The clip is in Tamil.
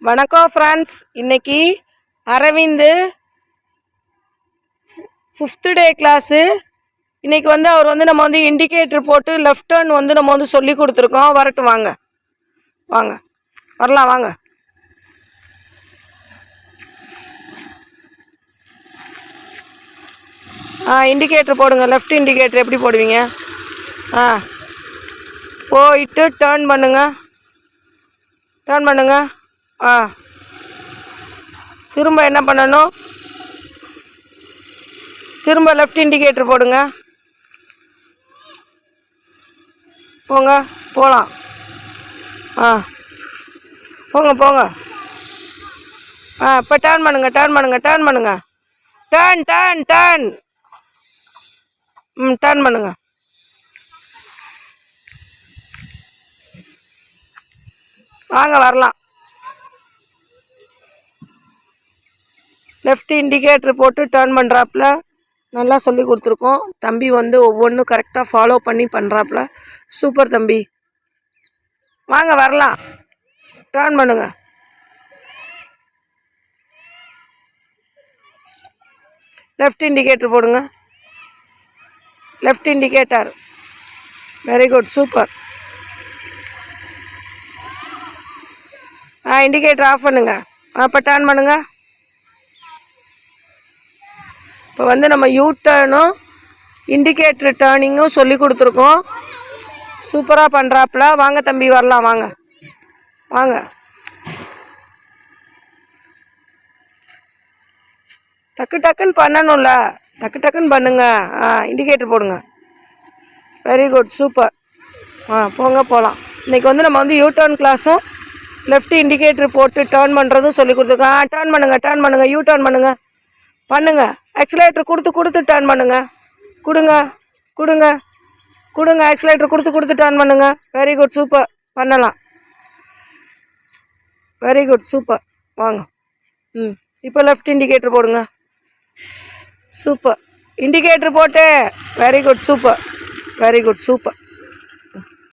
வணக்கம் ஃப்ரெண்ட்ஸ். இன்னைக்கு அரவிந்த் 5th டே கிளாஸு. இன்னைக்கு அவர் நம்ம இண்டிகேட்டர் போட்டு லெஃப்ட் டர்ன் நம்ம சொல்லி கொடுத்துருக்கோம். வரட்டும், வாங்க வாங்க வரலாம், வாங்க. இண்டிகேட்டர் போடுங்க. லெஃப்ட் இண்டிகேட்டர் எப்படி போடுவீங்க? போயிட்டு டர்ன் பண்ணுங்க. திரும்ப என்ன பண்ணணும்? திரும்ப லெஃப்ட் இண்டிகேட்டர் போடுங்க. போகலாம். போங்க. இப்போ டர்ன் பண்ணுங்க. டர்ன் பண்ணுங்க. வாங்க, வரலாம். லெஃப்ட் இண்டிகேட்டர் போட்டு டர்ன் பண்ணுறாப்புல நல்லா சொல்லி கொடுத்துருக்கோம். தம்பி ஒவ்வொன்றும் கரெக்டாக ஃபாலோ பண்ணி பண்ணுறாப்புல. சூப்பர் தம்பி. வாங்க, வரலாம். டர்ன் பண்ணுங்க. லெஃப்ட் இண்டிகேட்டர் போடுங்க. Left indicator. Very good, super. Indicator off பண்ணுங்க. இப்போ டர்ன் பண்ணுங்க. இப்போ நம்ம யூ டர்னும் இண்டிகேட்டர் டர்னிங்கும் சொல்லி கொடுத்துருக்கோம். சூப்பராக பண்ணுறாப்புல. வாங்க தம்பி, வரலாம். வாங்க. டக்குன்னு பண்ணணும்ல. டக்குன்னு பண்ணுங்க. இண்டிகேட்டர் போடுங்க. Very good, super. போகலாம். இன்றைக்கி நம்ம யூ டர்ன் கிளாஸும் லெஃப்ட் இண்டிகேட்டர் போட்டு டர்ன் பண்ணுறதும் சொல்லி கொடுத்துருக்கோம். டர்ன் பண்ணுங்க. யூ டர்ன் பண்ணுங்க. ஆக்சிலேட்டர் கொடுத்து டர்ன் பண்ணுங்க. கொடுங்க. ஆக்சிலேட்டர் கொடுத்து டர்ன் பண்ணுங்க. Very good, super. பண்ணலாம். Very good, super. வாங்க. இப்போ லெஃப்ட் இண்டிகேட்டர் போடுங்க. சூப்பர். இண்டிகேட்டர் போட்டு. Very good, super.